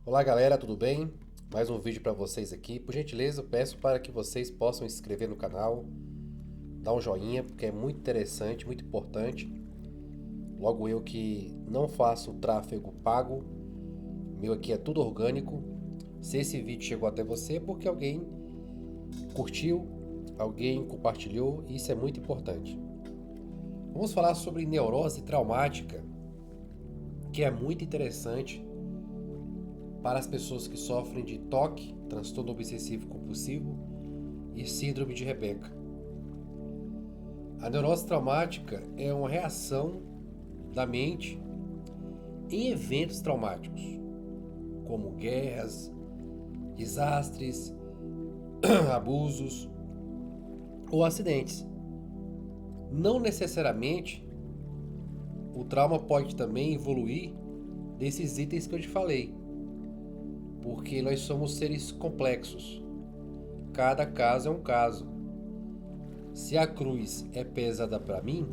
Olá galera, tudo bem? Mais um vídeo para vocês aqui. Por gentileza, eu peço para que vocês possam se inscrever no canal, dar um joinha, porque é muito interessante, muito importante. Logo eu que não faço tráfego pago, meu aqui é tudo orgânico. Se esse vídeo chegou até você é porque alguém curtiu, alguém compartilhou, e isso é muito importante. Vamos falar sobre neurose traumática, que é muito interessante para as pessoas que sofrem de TOC, transtorno obsessivo compulsivo e síndrome de Rebeca. A neurose traumática é uma reação da mente em eventos traumáticos, como guerras, desastres, abusos ou acidentes. Não necessariamente o trauma pode também evoluir desses itens que eu te falei, porque nós somos seres complexos. Cada caso é um caso. Se a cruz é pesada para mim,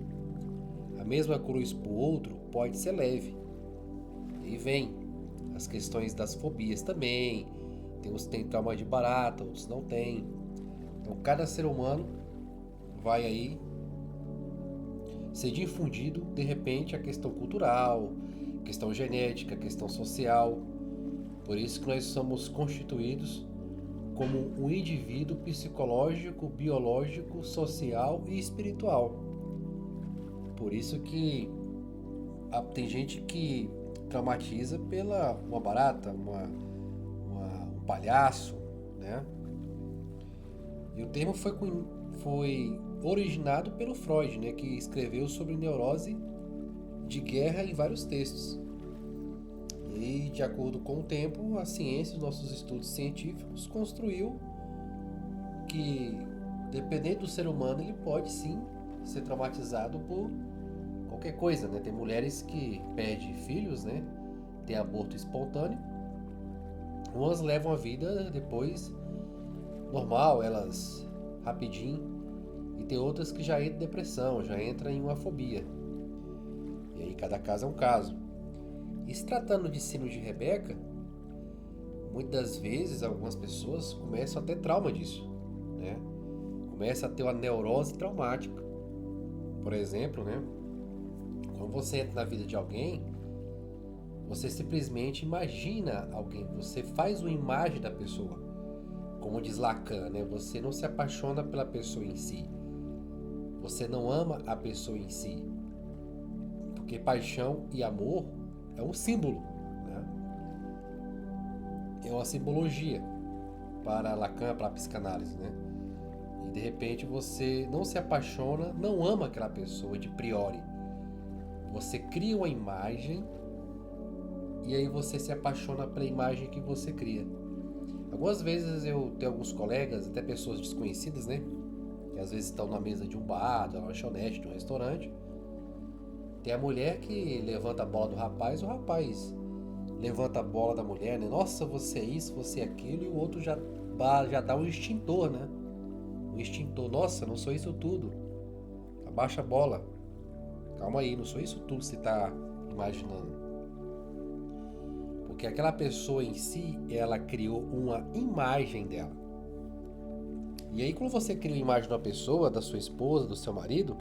a mesma cruz para o outro pode ser leve. E vem as questões das fobias também. Tem uns que têm trauma de barata, outros não têm. Então cada ser humano vai aí ser difundido de repente a questão cultural, questão genética, questão social. Por isso que nós somos constituídos como um indivíduo psicológico, biológico, social e espiritual. Por isso que tem gente que traumatiza pela uma barata, um palhaço, né? E o termo foi originado pelo Freud, né, que escreveu sobre neurose de guerra em vários textos. E de acordo com o tempo, a ciência, os nossos estudos científicos, construiu que, dependendo do ser humano, ele pode sim ser traumatizado por qualquer coisa, né? Tem mulheres que perdem filhos, né? Tem aborto espontâneo. Umas levam a vida depois normal, elas rapidinho. E tem outras que já entram em depressão, já entram em uma fobia. E aí cada caso é um caso. E se tratando de síndrome de Rebeca, muitas vezes algumas pessoas começam a ter trauma disso, né? Começa a ter uma neurose traumática. Por exemplo, né? Quando você entra na vida de alguém, você simplesmente imagina alguém, você faz uma imagem da pessoa. Como diz Lacan, né? Você não se apaixona pela pessoa em si. Você não ama a pessoa em si. Porque paixão e amor é um símbolo, né? É uma simbologia para Lacan, para a psicanálise, né? E de repente você não se apaixona, não ama aquela pessoa de priori. Você cria uma imagem e aí você se apaixona pela imagem que você cria. Algumas vezes eu tenho alguns colegas, até pessoas desconhecidas, né? Que às vezes estão na mesa de um bar, de uma lanchonete, de um restaurante. Tem a mulher que levanta a bola do rapaz, o rapaz levanta a bola da mulher, né? Nossa, você é isso, você é aquilo, e o outro já dá um extintor, né? Um extintor. Nossa, não sou isso tudo. Abaixa a bola. Calma aí, não sou isso tudo que você está imaginando. Porque aquela pessoa em si, ela criou uma imagem dela. E aí quando você cria uma imagem de uma pessoa, da sua esposa, do seu marido,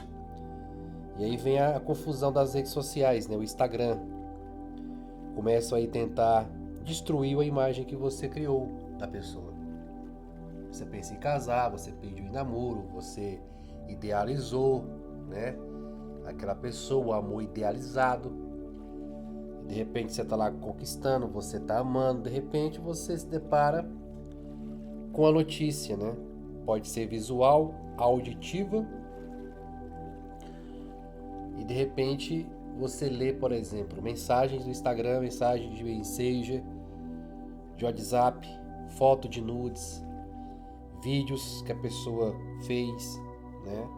e aí vem a confusão das redes sociais, né? O Instagram. Começam aí a tentar destruir a imagem que você criou da pessoa. Você pensa em casar, você pediu em namoro, você idealizou, né? Aquela pessoa, o amor idealizado. De repente você está lá conquistando, você está amando, de repente você se depara com a notícia, né? Pode ser visual, auditiva, e de repente você lê, por exemplo, mensagens do Instagram, mensagens de Messenger, de WhatsApp, foto de nudes, vídeos que a pessoa fez, né?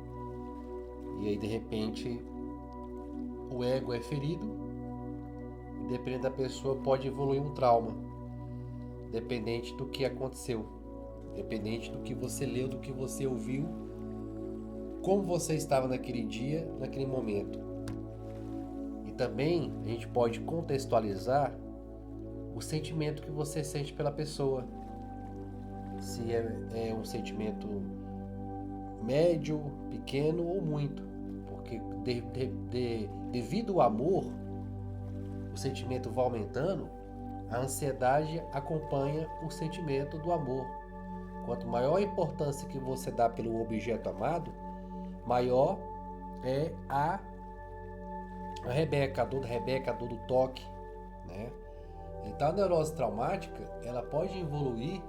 E aí de repente o ego é ferido e dependendo da pessoa pode evoluir um trauma, dependente do que aconteceu, dependente do que você leu, do que você ouviu, como você estava naquele dia, naquele momento. E também a gente pode contextualizar o sentimento que você sente pela pessoa. Se é um sentimento médio, pequeno ou muito. Porque devido ao amor, o sentimento vai aumentando, a ansiedade acompanha o sentimento do amor. Quanto maior a importância que você dá pelo objeto amado, maior é a Rebeca, a dor do toque, né? Então a neurose traumática, ela pode evoluir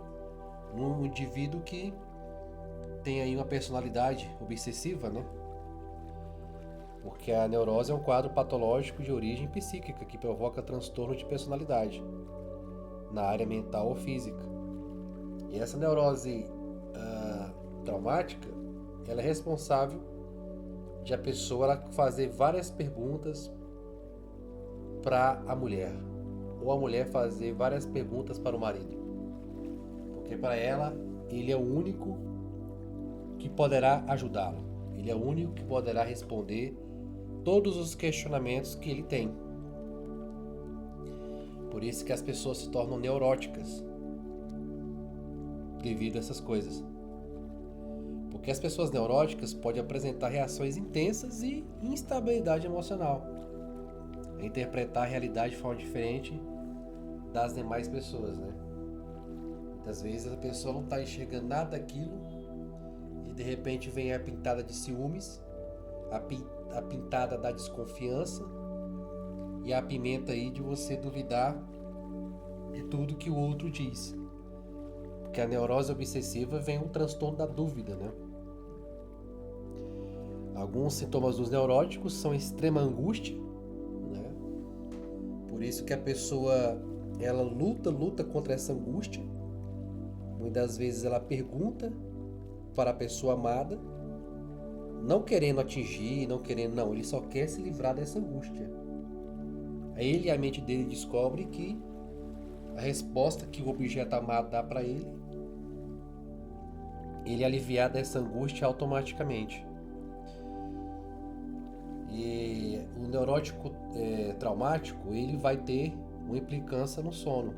num indivíduo que tem aí uma personalidade obsessiva, né? Porque a neurose é um quadro patológico de origem psíquica que provoca transtorno de personalidade na área mental ou física. E essa neurose traumática, ela é responsável de a pessoa ela fazer várias perguntas para a mulher, ou a mulher fazer várias perguntas para o marido. Porque para ela, ele é o único que poderá ajudá-lo. Ele é o único que poderá responder todos os questionamentos que ele tem. Por isso que as pessoas se tornam neuróticas devido a essas coisas. Porque as pessoas neuróticas podem apresentar reações intensas e instabilidade emocional, interpretar a realidade de forma diferente das demais pessoas, né? Muitas vezes a pessoa não está enxergando nada daquilo e de repente vem a pintada de ciúmes, a pintada da desconfiança e a pimenta aí de você duvidar de tudo que o outro diz. Porque a neurose obsessiva vem um transtorno da dúvida, né? Alguns sintomas dos neuróticos são extrema angústia, né? Por isso que a pessoa ela luta contra essa angústia. Muitas vezes ela pergunta para a pessoa amada, não querendo atingir, não, ele só quer se livrar dessa angústia. Aí ele e a mente dele descobre que a resposta que o objeto amado dá para ele é aliviar dessa angústia automaticamente. E o neurótico traumático, ele vai ter uma implicância no sono.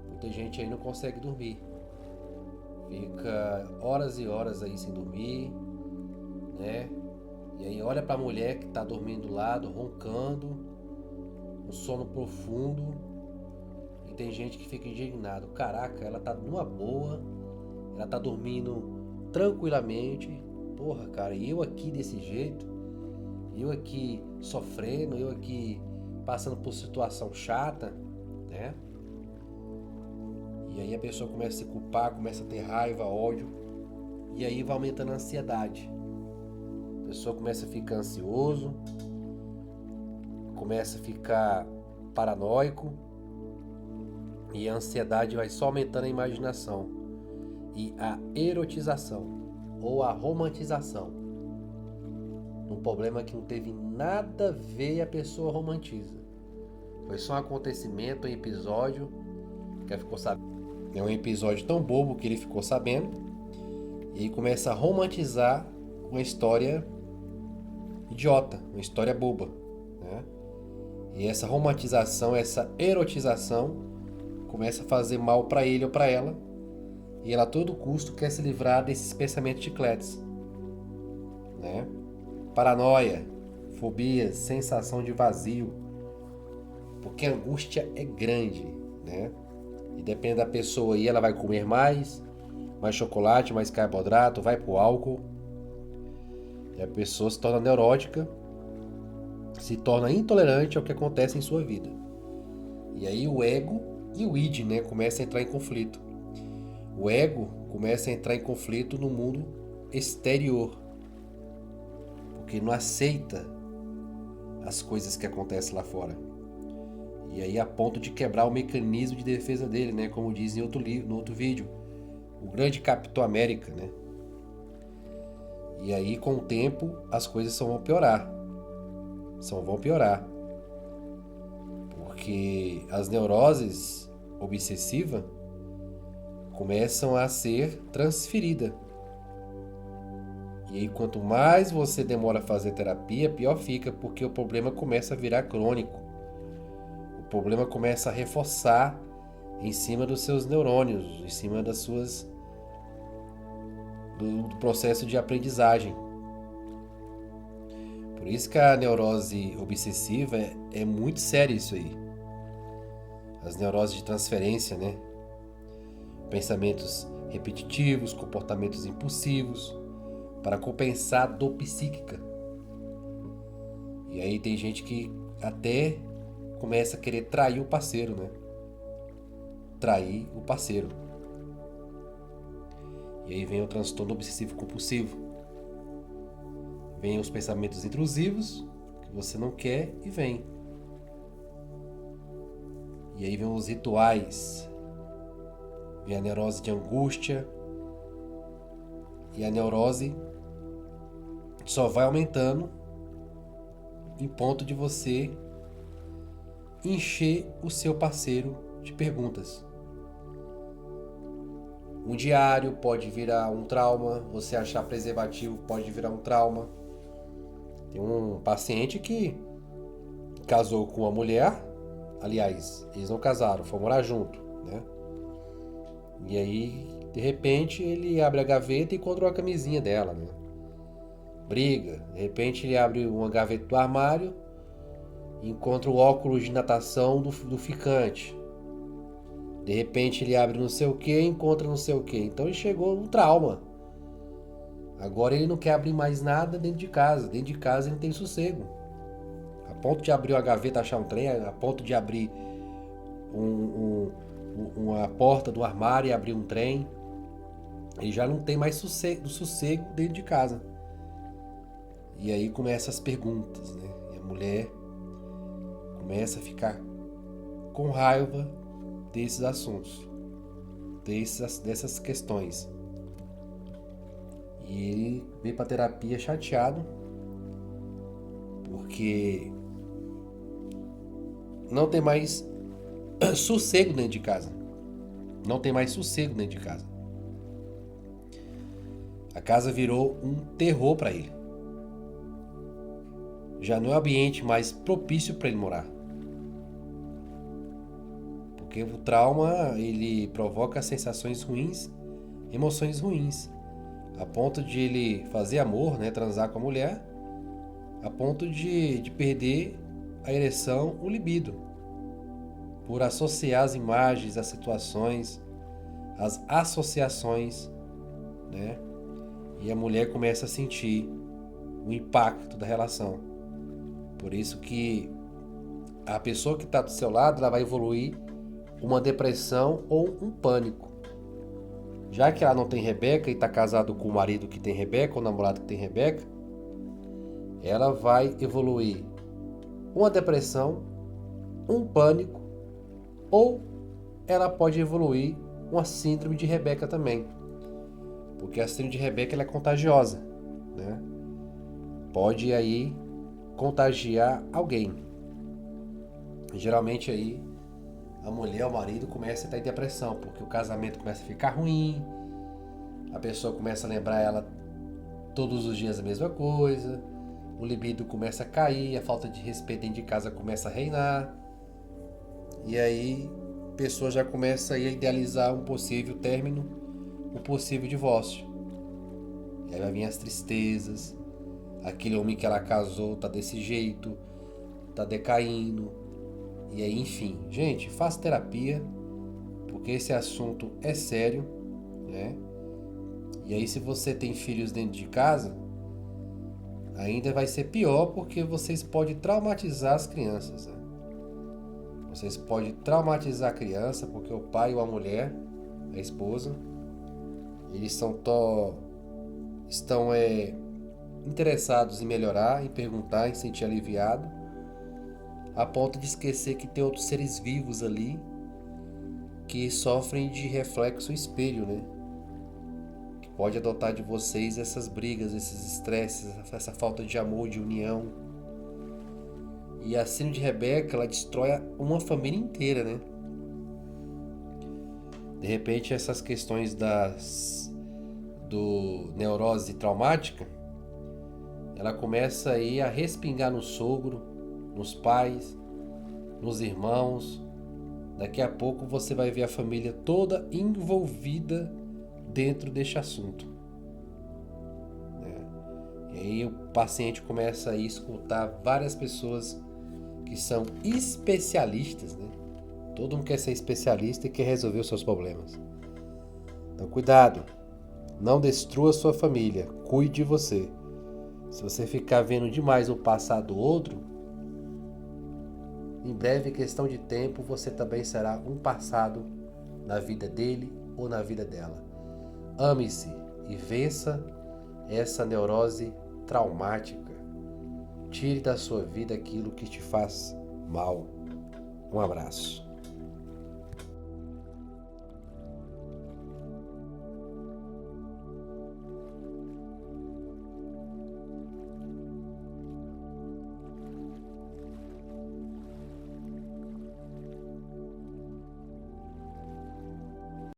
Muita gente aí não consegue dormir. Fica horas e horas aí sem dormir, né? E aí olha para a mulher que está dormindo do lado, roncando, um sono profundo. E tem gente que fica indignado. Caraca, ela tá numa boa, ela tá dormindo tranquilamente. Porra, cara, e eu aqui desse jeito, eu aqui sofrendo, eu aqui passando por situação chata, né? E aí a pessoa começa a se culpar, começa a ter raiva, ódio, e aí vai aumentando a ansiedade. A pessoa começa a ficar ansioso, começa a ficar paranoico, e a ansiedade vai só aumentando a imaginação e a erotização ou a romantização. Um problema que não teve nada a ver, a pessoa romantiza. Foi só um acontecimento, um episódio que ela ficou sabendo. É um episódio tão bobo que ele ficou sabendo e aí começa a romantizar uma história idiota, uma história boba, né? E essa romantização, essa erotização começa a fazer mal para ele ou para ela, e ela a todo custo quer se livrar desses pensamentos chicletes, né? Paranoia, fobias, sensação de vazio, porque a angústia é grande, né? E depende da pessoa aí, ela vai comer mais chocolate, mais carboidrato, vai pro álcool. E a pessoa se torna neurótica, se torna intolerante ao que acontece em sua vida. E aí o ego e o id, né, começam a entrar em conflito. O ego começa a entrar em conflito no mundo exterior, porque não aceita as coisas que acontecem lá fora. E aí a ponto de quebrar o mecanismo de defesa dele, né, como diz em outro livro, no outro vídeo, o grande Capitão América, né? E aí com o tempo as coisas só vão piorar. Porque as neuroses obsessivas começam a ser transferidas. E aí quanto mais você demora a fazer terapia, pior fica, porque o problema começa a virar crônico. O problema começa a reforçar em cima dos seus neurônios, em cima das suas do processo de aprendizagem. Por isso que a neurose obsessiva é muito sério isso aí. As neuroses de transferência, né? Pensamentos repetitivos, comportamentos impulsivos, para compensar a dor psíquica. E aí tem gente que até começa a querer trair o parceiro, né? Trair o parceiro. E aí vem o transtorno obsessivo compulsivo. Vem os pensamentos intrusivos, que você não quer, e vem. E aí vem os rituais. Vem a neurose de angústia. E a neurose só vai aumentando em ponto de você encher o seu parceiro de perguntas. Um diário pode virar um trauma, você achar preservativo pode virar um trauma. Tem um paciente que casou com uma mulher, aliás, eles não casaram, foram morar junto, né? E aí, de repente, ele abre a gaveta e encontra uma camisinha dela, né? Briga, de repente ele abre uma gaveta do armário e encontra o óculos de natação do ficante. De repente ele abre não sei o que e encontra não sei o que. Então ele chegou no trauma. Agora ele não quer abrir mais nada dentro de casa. Dentro de casa ele tem sossego. A ponto de abrir uma gaveta, achar um trem, a ponto de abrir uma porta do armário e abrir um trem. Ele já não tem mais sossego dentro de casa. E aí começam as perguntas, né? E a mulher começa a ficar com raiva desses assuntos, dessas questões. E ele veio para terapia chateado, porque não tem mais sossego dentro de casa. Não tem mais sossego dentro de casa. A casa virou um terror para ele. Já não é o ambiente mais propício para ele morar. Porque o trauma, ele provoca sensações ruins, emoções ruins, a ponto de ele fazer amor, né, transar com a mulher, a ponto de perder a ereção, o libido, por associar as imagens, as situações, as associações, né? E a mulher começa a sentir o impacto da relação. Por isso que a pessoa que está do seu lado, ela vai evoluir uma depressão ou um pânico. Já que ela não tem Rebeca e está casado com o marido que tem Rebeca, ou o namorado que tem Rebeca, ela vai evoluir uma depressão, um pânico, ou ela pode evoluir uma síndrome de Rebeca também. Porque a síndrome de Rebeca ela é contagiosa, né? Pode aí contagiar alguém. Geralmente aí a mulher, o marido começa a estar em depressão, porque o casamento começa a ficar ruim, a pessoa começa a lembrar ela todos os dias a mesma coisa, o libido começa a cair, a falta de respeito dentro de casa começa a reinar, e aí a pessoa já começa a idealizar um possível término, um possível divórcio. E aí vai vir as tristezas, aquele homem que ela casou tá desse jeito, tá decaindo. E aí, enfim, gente, faça terapia, porque esse assunto é sério, né? E aí, se você tem filhos dentro de casa, ainda vai ser pior, porque vocês podem traumatizar as crianças, né? Vocês podem traumatizar a criança, porque o pai ou a mulher, a esposa, eles estão interessados em melhorar, em perguntar, em se sentir aliviado, a ponto de esquecer que tem outros seres vivos ali que sofrem de reflexo espelho, né? Que pode adotar de vocês essas brigas, esses estresses, essa falta de amor, de união. E a síndrome de Rebeca, ela destrói uma família inteira, né? De repente, essas questões do neurose traumática, ela começa aí a respingar no sogro, nos pais, nos irmãos. Daqui a pouco você vai ver a família toda envolvida dentro deste assunto. E aí o paciente começa a escutar várias pessoas que são especialistas, né? Todo mundo quer ser especialista e quer resolver os seus problemas. Então cuidado, não destrua a sua família, cuide de você. Se você ficar vendo demais o passado do outro, em breve, questão de tempo, você também será um passado na vida dele ou na vida dela. Ame-se e vença essa neurose traumática. Tire da sua vida aquilo que te faz mal. Um abraço.